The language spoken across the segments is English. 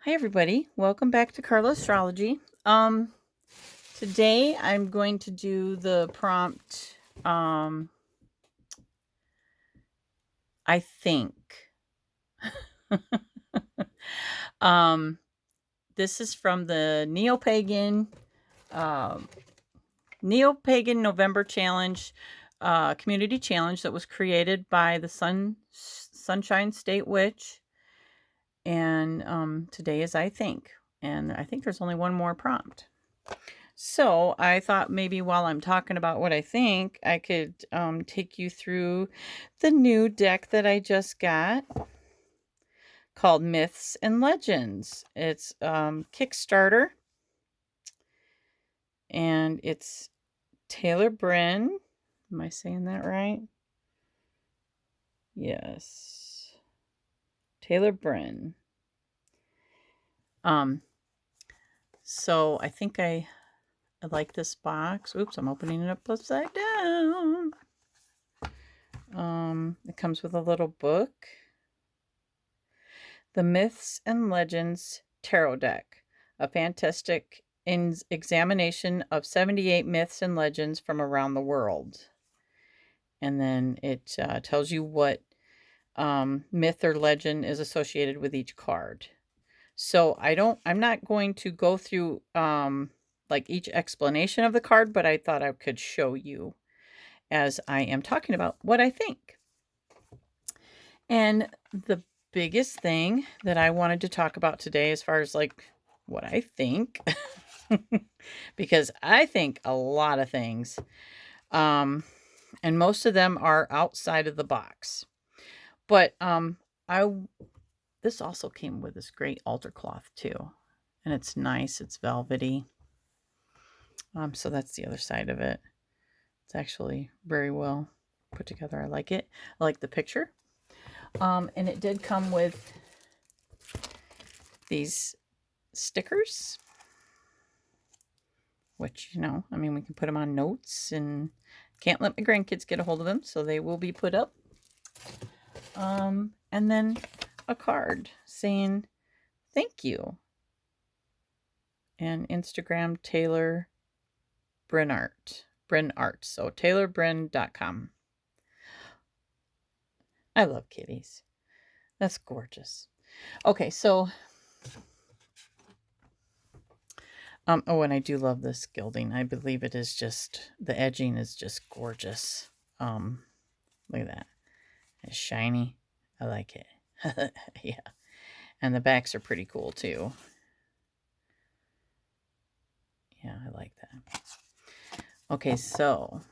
Hi everybody. Welcome back to Carla Astrology. Today I'm going to do the prompt I think. um this is from the um Neo-Pagan November Challenge community challenge that was created by the Sunshine State Witch, and today is I think, and I think there's only one more prompt. So I thought maybe while I'm talking about what I think, I could take you through the new deck that I just got called Myths and Legends. It's Kickstarter, and it's Taylor Bryn. Am I saying that right? Yes. Taylor Bryn. Um, so I think I like this box. Oops, I'm opening it up upside down. It comes with a little book. The Myths and Legends Tarot Deck, a fantastic examination of 78 myths and legends from around the world. And then it tells you what myth or legend is associated with each card. So I'm not going to go through like each explanation of the card, but I thought I could show you as I am talking about what I think. And the biggest thing that I wanted to talk about today, as far as like what I think, because I think a lot of things, and most of them are outside of the box. But I this also came with this great altar cloth too, and it's nice. It's velvety. So that's the other side of it. It's actually very well put together. I like it. I like the picture. And it did come with these stickers, which, I mean, we can put them on notes, and can't let my grandkids get a hold of them, so they will be put up. And then a card saying thank you, and Instagram Taylor Bryn Art. So taylorbryn.com. I love kitties. That's gorgeous. Okay, so oh, and I do love this gilding. I believe it is just, the edging is just gorgeous. Look at that. It's shiny. I like it. Yeah. And the backs are pretty cool too. Yeah, I like that. Okay, so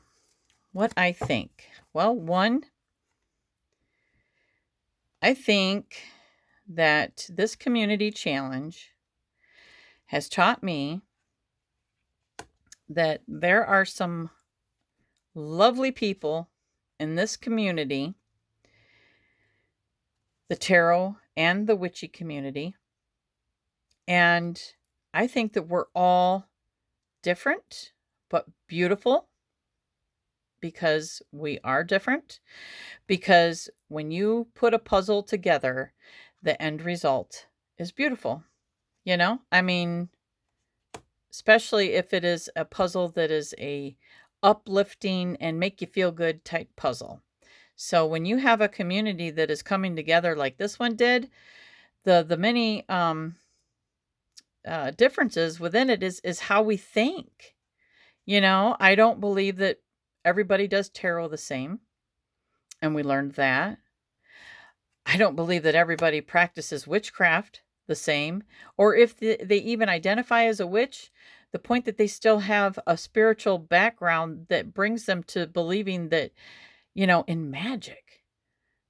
what I think. Well, one, I think that this community challenge has taught me that there are some lovely people in this community, the tarot and the witchy community. And I think that we're all different but beautiful, because we are different. Because when you put a puzzle together, the end result is beautiful. I mean, especially if it is a puzzle that is a uplifting and make you feel good type puzzle. So when you have a community that is coming together like this one did, the many differences within it is how we think. I don't believe that everybody does tarot the same, and we learned that. I don't believe that everybody practices witchcraft the same, or if they even identify as a witch, the point that they still have a spiritual background that brings them to believing that, in magic,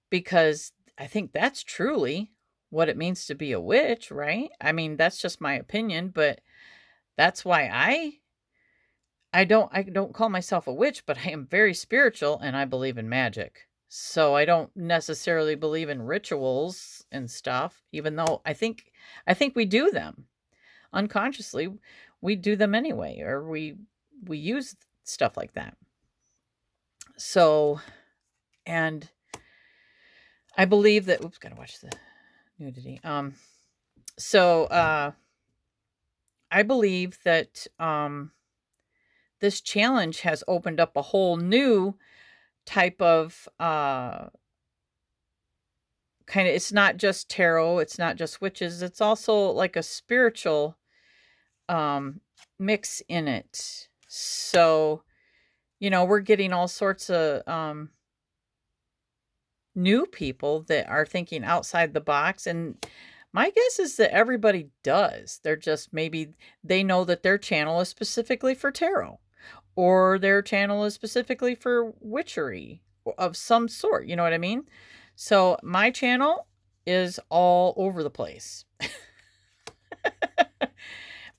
because I think that's truly what it means to be a witch, right? I mean, that's just my opinion, but that's why I don't call myself a witch, but I am very spiritual and I believe in magic. So I don't necessarily believe in rituals and stuff, even though I think we do them unconsciously. We do them anyway, or we use stuff like that. So, and I believe that, oops, gotta watch the nudity. So I believe that this challenge has opened up a whole new type of kind of, it's not just tarot, it's not just witches, it's also like a spiritual um mix in it. So, we're getting all sorts of new people that are thinking outside the box, and my guess is that everybody does. They're just, maybe they know that their channel is specifically for tarot, or their channel is specifically for witchery of some sort, you know what I mean? So my channel is all over the place.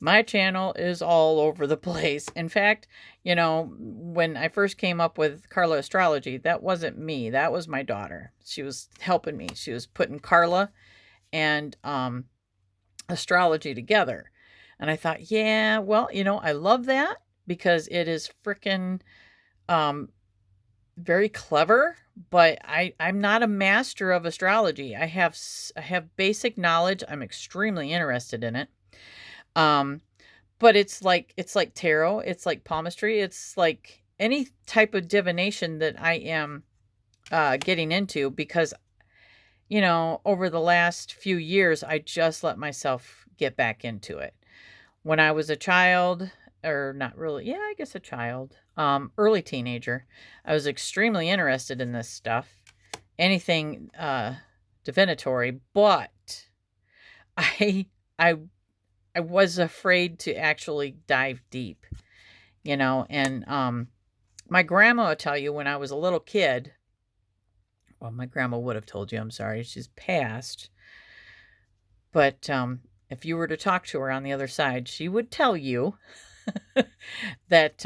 My channel is all over the place. In fact, when I first came up with Carla Astrology, that wasn't me. That was my daughter. She was helping me. She was putting Carla and astrology together. And I thought, yeah, well, I love that because it is freaking very clever, but I'm not a master of astrology. I have basic knowledge. I'm extremely interested in it. Um but it's like tarot, it's like palmistry, it's like any type of divination that I am getting into, because over the last few years I just let myself get back into it. When I was a child, or not really, yeah, I guess a child, early teenager, I was extremely interested in this stuff, anything divinatory, but I I I was afraid to actually dive deep, and my grandma would tell you when I was a little kid, well, my grandma would have told you, I'm sorry, she's passed, but if you were to talk to her on the other side, she would tell you that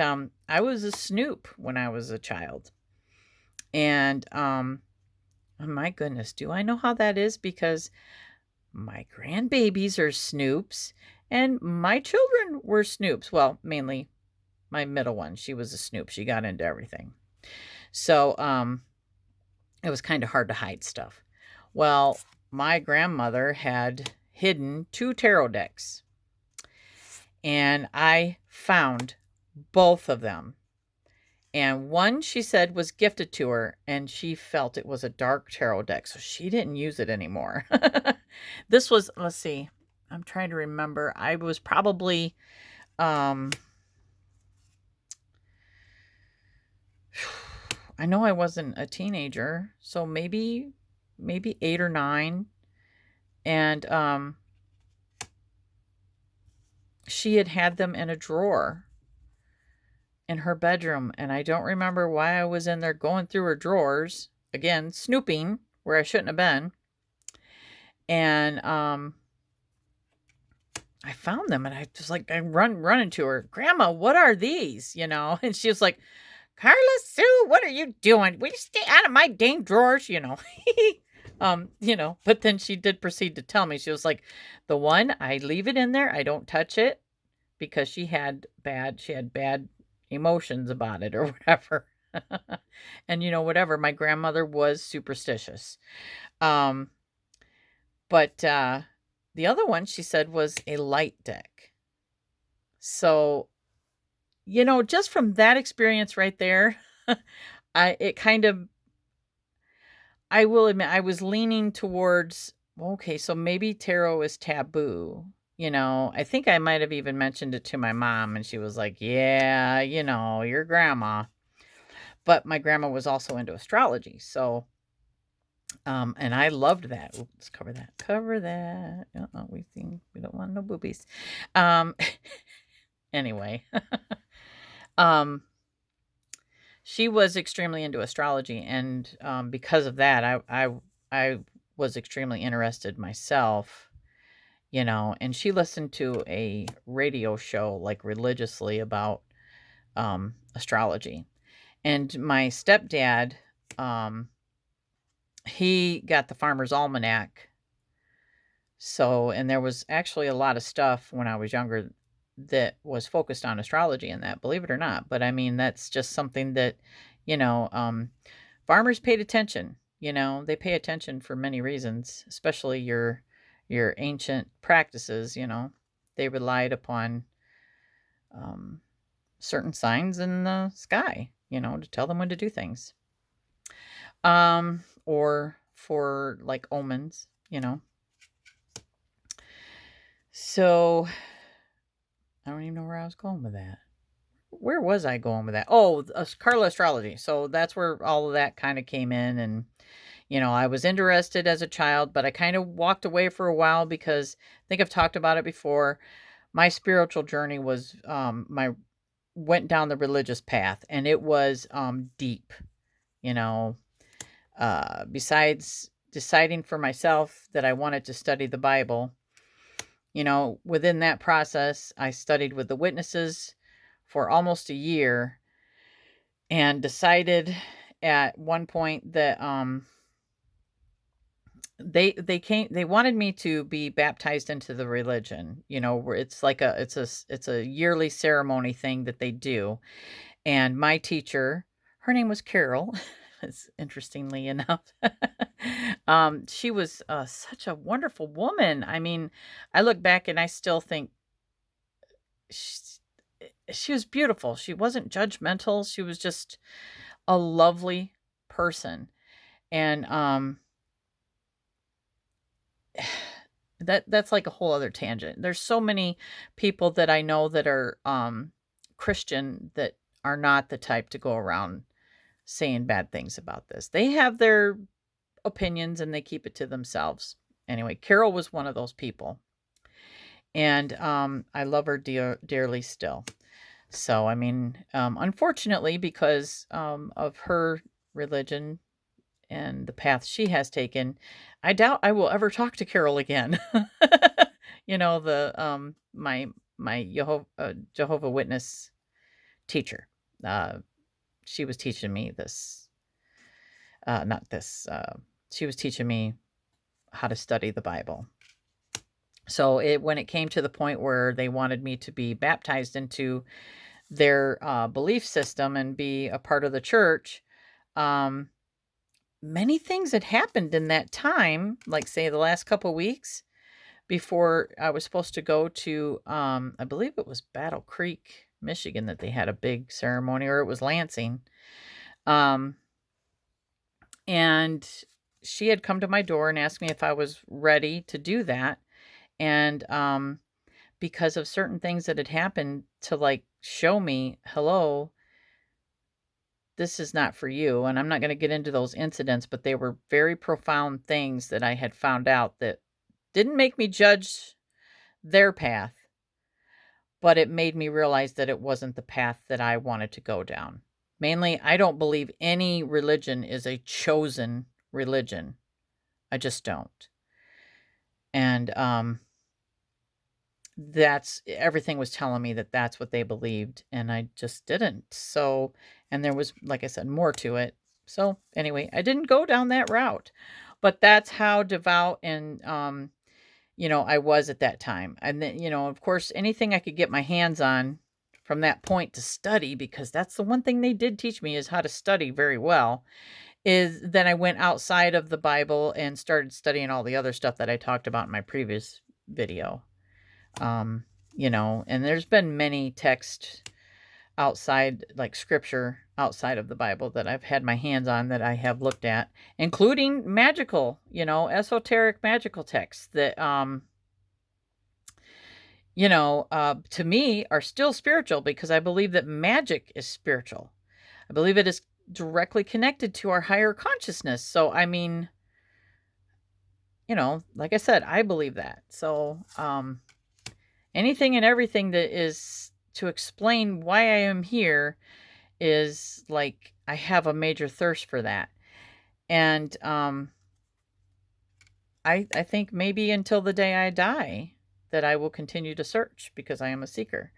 I was a snoop when I was a child. And oh my goodness, do I know how that is? Because my grandbabies are snoops and my children were snoops. Well, mainly my middle one. She was a snoop. She got into everything. So it was kind of hard to hide stuff. Well, my grandmother had hidden 2 tarot decks, and I found both of them. And one, she said, was gifted to her, and she felt it was a dark tarot deck, so she didn't use it anymore. This was, let's see, I'm trying to remember. I was probably, I know I wasn't a teenager, so maybe 8 or 9, and she had them in a drawer in her bedroom, and I don't remember why I was in there going through her drawers, again, snooping where I shouldn't have been. And I found them, and I just like, I running to her, "Grandma, what are these?" And she was like, "Carla Sue, what are you doing? Will you stay out of my dang drawers?" But then she did proceed to tell me. She was like, "The one, I leave it in there. I don't touch it," because she had bad emotions about it or whatever. And whatever, my grandmother was superstitious. Um but the other one, she said, was a light deck. So, just from that experience right there, I will admit, I was leaning towards, okay, so maybe tarot is taboo. I think I might have even mentioned it to my mom, and she was like, "Yeah, your grandma." But my grandma was also into astrology. So, and I loved that. Ooh, let's cover that. Cover that. We don't want no boobies. Um, anyway, um, she was extremely into astrology, and because of that, I was extremely interested myself. And she listened to a radio show like religiously about astrology. And my stepdad, he got the Farmer's Almanac. So, and there was actually a lot of stuff when I was younger that was focused on astrology and that, believe it or not. But I mean, that's just something that, you know, um, farmers paid attention. They pay attention for many reasons, especially your your ancient practices, they relied upon certain signs in the sky, to tell them when to do things. Or for like omens, So I don't even know where I was going with that. Where was I going with that? Oh, Carla astrology. So that's where all of that kind of came in. And, I was interested as a child, but I kind of walked away for a while because I think I've talked about it before. My spiritual journey was went down the religious path, and it was deep, you know. Besides deciding for myself that I wanted to study the Bible, within that process, I studied with the witnesses for almost a year and decided at one point that they wanted me to be baptized into the religion, where it's like it's a yearly ceremony thing that they do. And my teacher, her name was Carol, it's interestingly enough. She was such a wonderful woman. I mean, I look back and I still think she, she was beautiful. She wasn't judgmental. She was just a lovely person. And that's like a whole other tangent. There's so many people that I know that are Christian that are not the type to go around saying bad things about this. They have their opinions and they keep it to themselves. Anyway, Carol was one of those people. And I love her dearly still. So, I mean, unfortunately, because of her religion and the path she has taken, I doubt I will ever talk to Carol again. The my Jehovah Witness teacher. She was teaching me this. Not this. She was teaching me how to study the Bible. So when it came to the point where they wanted me to be baptized into their belief system and be a part of the church, many things had happened in that time, like say the last couple weeks before I was supposed to go to, I believe it was Battle Creek, Michigan, that they had a big ceremony, or it was Lansing. And she had come to my door and asked me if I was ready to do that. And because of certain things that had happened to like show me, hello, this is not for you. And I'm not going to get into those incidents, but they were very profound things that I had found out that didn't make me judge their path, but it made me realize that it wasn't the path that I wanted to go down. Mainly, I don't believe any religion is a chosen religion. I just don't. And everything was telling me that that's what they believed, and I just didn't. So, and there was, like I said, more to it. So anyway, I didn't go down that route, but that's how devout and, I was at that time. And then, of course, anything I could get my hands on from that point to study, because that's the one thing they did teach me is how to study very well, is then I went outside of the Bible and started studying all the other stuff that I talked about in my previous video. And there's been many texts outside, like scripture outside of the Bible, that I've had my hands on, that I have looked at, including magical, esoteric magical texts that, to me are still spiritual, because I believe that magic is spiritual. I believe it is directly connected to our higher consciousness. So, I mean, like I said, I believe that. So, anything and everything that is to explain why I am here is like, I have a major thirst for that. And I think maybe until the day I die that I will continue to search, because I am a seeker.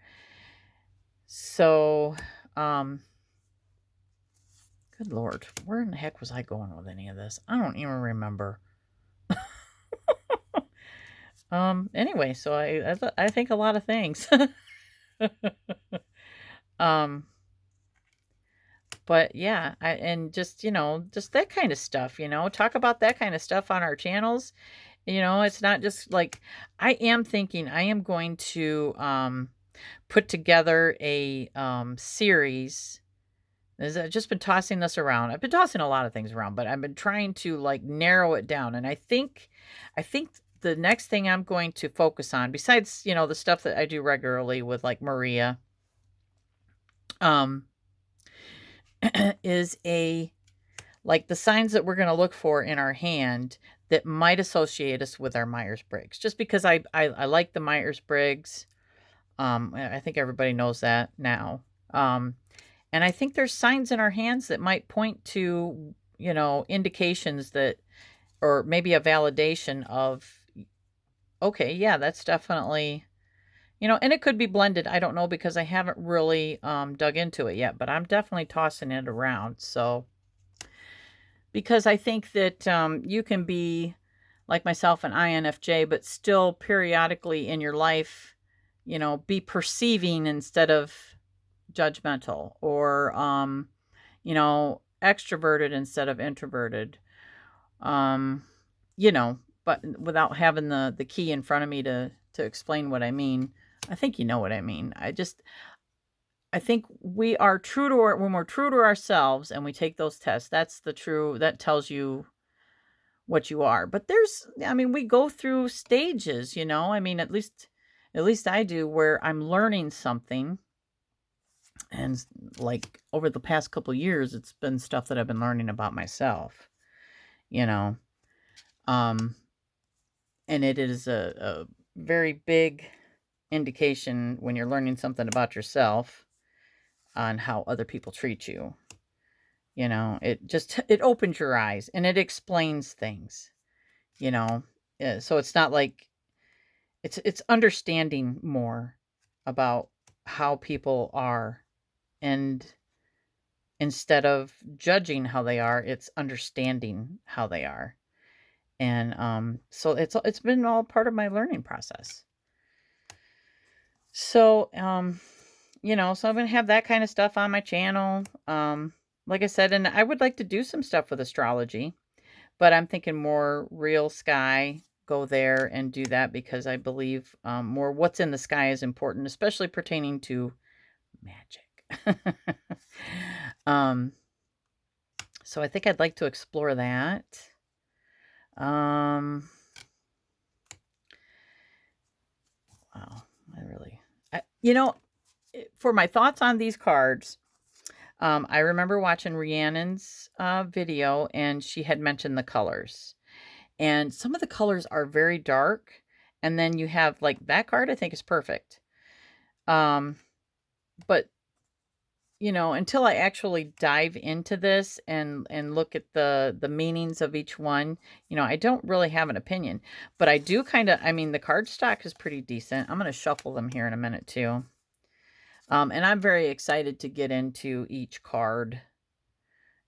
So, good Lord, where in the heck was I going with any of this? I don't even remember. Anyway, so I think a lot of things. But yeah, and just, just that kind of stuff, talk about that kind of stuff on our channels. It's not just like I am thinking I am going to put together a series. I've just been tossing this around. I've been tossing a lot of things around, but I've been trying to like narrow it down. And I think the next thing I'm going to focus on, besides, the stuff that I do regularly with like Maria, um, is like the signs that we're going to look for in our hand that might associate us with our Myers-Briggs. Just because I like the Myers-Briggs. I think everybody knows that now. And I think there's signs in our hands that might point to, indications that, or maybe a validation of, okay, yeah, that's definitely, and it could be blended. I don't know because I haven't really dug into it yet, but I'm definitely tossing it around. So, because I think that you can be like myself, an INFJ, but still periodically in your life, be perceiving instead of judgmental, or extroverted instead of introverted. um but without having the key in front of me to explain what I mean. I think you know what I mean. I think we are true to when we're true to ourselves and we take those tests, that tells you what you are. But we go through stages, at least I do, where I'm learning something. And like over the past couple years, it's been stuff that I've been learning about myself, you know. Um, and it is a very big indication when you're learning something about yourself on how other people treat you. It opens your eyes and it explains things, you know. So it's not like it's understanding more about how people are, and instead of judging how they are, it's understanding how they are. And so it's been all part of my learning process. So so I'm gonna have that kind of stuff on my channel. Like I said, and I would like to do some stuff with astrology, but I'm thinking more real sky, go there and do that, because I believe more what's in the sky is important, especially pertaining to magic. um so I think I'd like to explore that. um wow, for my thoughts on these cards, I remember watching Rhiannon's video, and she had mentioned the colors. And some of the colors are very dark. And then you have like that card, I think is perfect. But until I actually dive into this and look at the meanings of each one, I don't really have an opinion. But I do the card stock is pretty decent. I'm going to shuffle them here in a minute too. And I'm very excited to get into each card,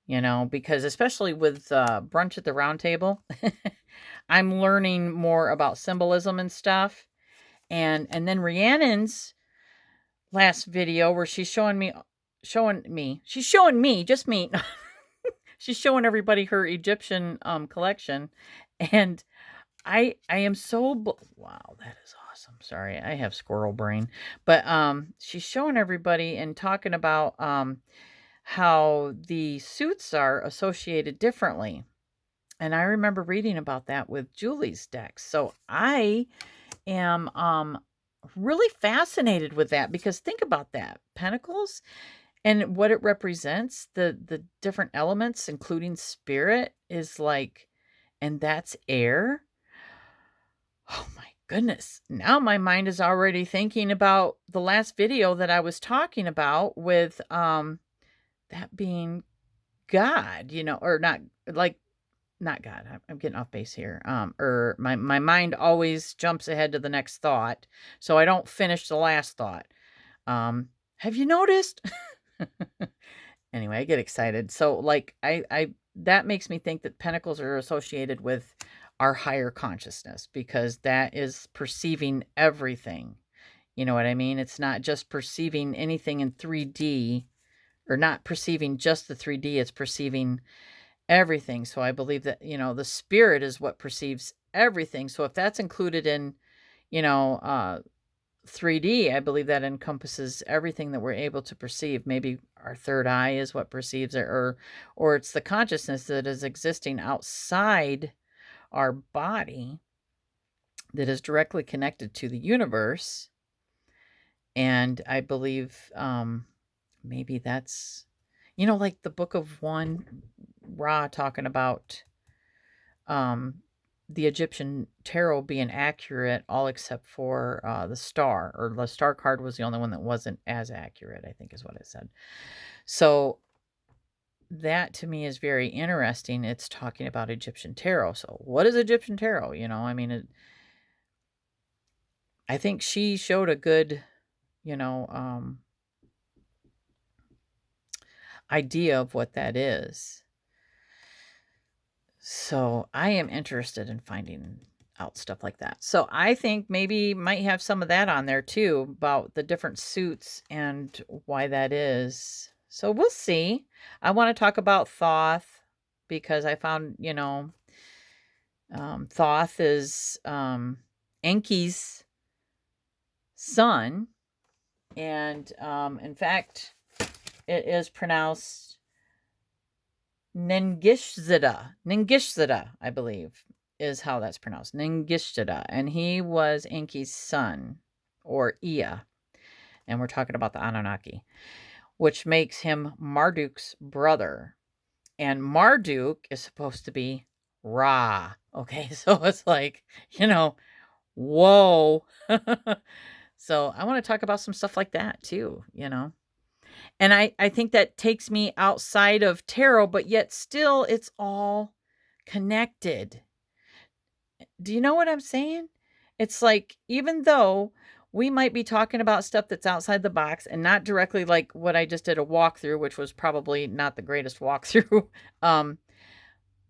because especially with Brunch at the Round Table, I'm learning more about symbolism and stuff. And then Rhiannon's last video, where she's showing me, just me. She's showing everybody her Egyptian collection. And I am so, wow, that is awesome. Sorry, I have squirrel brain. But she's showing everybody and talking about how the suits are associated differently. And I remember reading about that with Julie's decks. So I am really fascinated with that, because think about that. Pentacles and what it represents, the different elements, including spirit, is like, and that's air. Oh my goodness. Now my mind is already thinking about the last video that I was talking about with that being God, or not, like, not God. I'm getting off base here. Or my mind always jumps ahead to the next thought, so I don't finish the last thought. Have you noticed? Anyway, I get excited. So like I that makes me think that pentacles are associated with our higher consciousness, because that is perceiving everything. You know what I mean? It's not just perceiving anything in 3D, or not perceiving just the 3D, it's perceiving everything. So I believe that, the spirit is what perceives everything. So if that's included in, you know, 3D, I believe that encompasses everything that we're able to perceive. Maybe our third eye is what perceives it, or it's the consciousness that is existing outside our body that is directly connected to the universe. And I believe maybe that's, like the Book of One, Ra talking about um, the Egyptian tarot being accurate, all except for the star, or the star card was the only one that wasn't as accurate, I think is what it said. So that to me is very interesting. It's talking about Egyptian tarot. So what is Egyptian tarot? I mean, I think she showed a good, you know, um, idea of what that is. So I am interested in finding out stuff like that. So I think maybe might have some of that on there too, about the different suits and why that is. So we'll see. I want to talk about Thoth because I found, Thoth is Enki's son. And in fact, it is pronounced Ningishzida, I believe, is how that's pronounced. Ningishzida. And he was Enki's son, or Ea. And we're talking about the Anunnaki, which makes him Marduk's brother. And Marduk is supposed to be Ra. Okay, so it's like, whoa. So I want to talk about some stuff like that too, And I think that takes me outside of tarot, but yet still it's all connected. Do you know what I'm saying? It's like, even though we might be talking about stuff that's outside the box and not directly like what I just did a walkthrough, which was probably not the greatest walkthrough. um,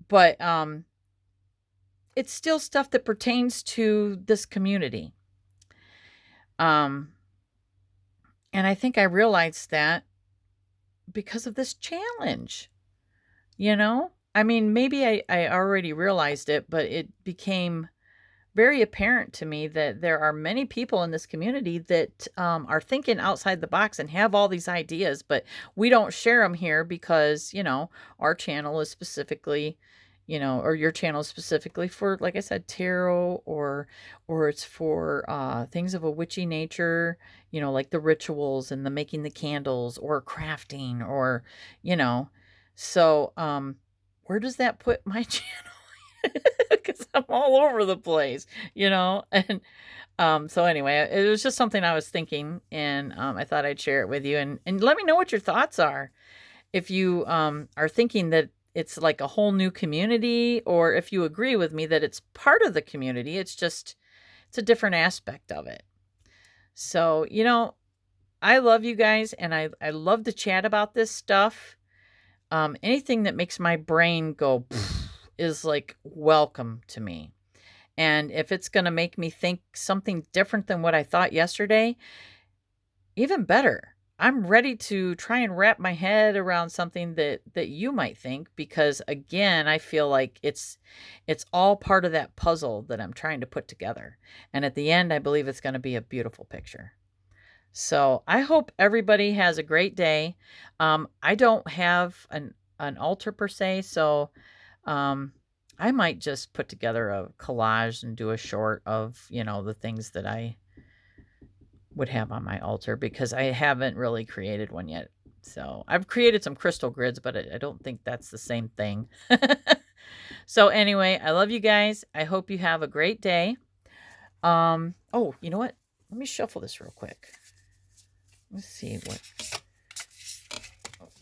but it's still stuff that pertains to this community. Um, and I think I realized that because of this challenge, I mean, maybe I already realized it, but it became very apparent to me that there are many people in this community that are thinking outside the box and have all these ideas, but we don't share them here because, our channel is specifically, or your channel is specifically for, like I said, tarot, or it's for things of a witchy nature, like the rituals and the making the candles or crafting or, so where does that put my channel? Because I'm all over the place, and so anyway, it was just something I was thinking, and I thought I'd share it with you, and let me know what your thoughts are. If you are thinking that it's like a whole new community, or if you agree with me that it's part of the community, it's a different aspect of it. So, I love you guys, and I love to chat about this stuff. Anything that makes my brain go is like welcome to me. And if it's going to make me think something different than what I thought yesterday, even better. I'm ready to try and wrap my head around something that you might think, because again, I feel like it's all part of that puzzle that I'm trying to put together. And at the end, I believe it's going to be a beautiful picture. So I hope everybody has a great day. I don't have an altar per se, so I might just put together a collage and do a short of, the things that I would have on my altar, because I haven't really created one yet. So I've created some crystal grids, but I don't think that's the same thing. So anyway, I love you guys. I hope you have a great day. Oh, you know what? Let me shuffle this real quick. Let's see what.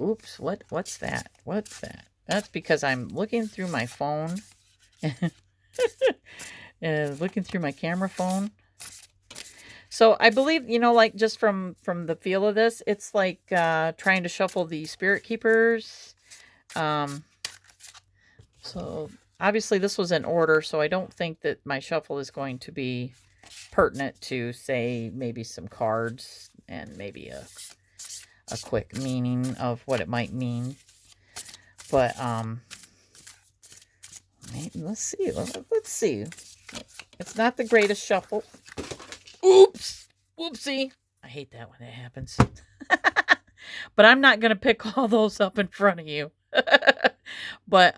Oops, what's that? What's that? That's because I'm looking through my phone. Looking through my camera phone. So I believe, like just from the feel of this, it's like trying to shuffle the spirit keepers. So obviously this was in order, so I don't think that my shuffle is going to be pertinent to, say, maybe some cards and maybe a quick meaning of what it might mean. But Let's see. Let's see. It's not the greatest shuffle. Oops. Whoopsie. I hate that when it happens. But I'm not going to pick all those up in front of you. But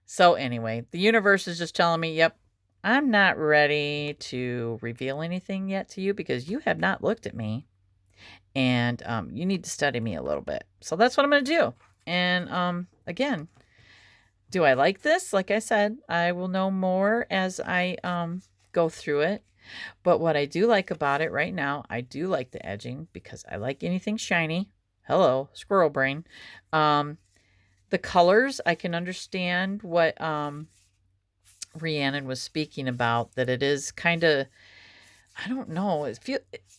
so anyway, the universe is just telling me, yep, I'm not ready to reveal anything yet to you because you have not looked at me, and you need to study me a little bit. So that's what I'm going to do. And again, do I like this? Like I said, I will know more as I go through it. But what I do like about it right now, I do like the edging because I like anything shiny. Hello, squirrel brain. The colors, I can understand what Rhiannon was speaking about, that it is kind of, I don't know,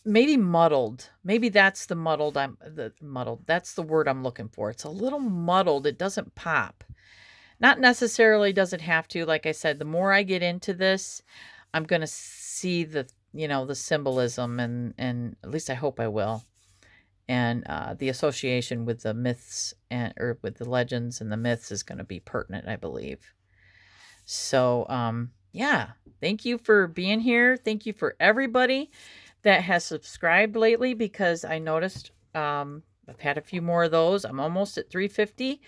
maybe muddled. Maybe that's the muddled. That's the word I'm looking for. It's a little muddled. It doesn't pop. Not necessarily does it have to. Like I said, the more I get into this, I'm going to see the symbolism, and at least I hope I will. And the association with the myths or with the legends and the myths is going to be pertinent, I believe. So, yeah, thank you for being here. Thank you for everybody that has subscribed lately, because I noticed I've had a few more of those. I'm almost at 350.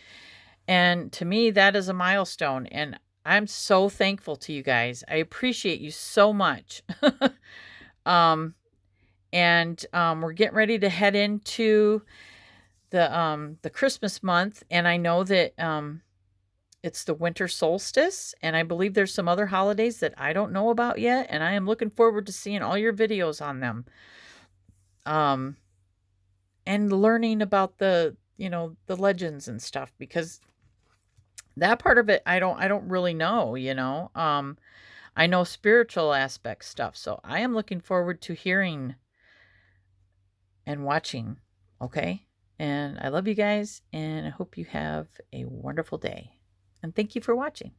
And to me, that is a milestone. And I'm so thankful to you guys. I appreciate you so much. We're getting ready to head into the Christmas month, and I know that it's the winter solstice, and I believe there's some other holidays that I don't know about yet, and I am looking forward to seeing all your videos on them. And learning about the legends and stuff, because that part of it I don't really know. I know spiritual aspect stuff, so I am looking forward to hearing and watching. Okay? And I love you guys, and I hope you have a wonderful day. And thank you for watching.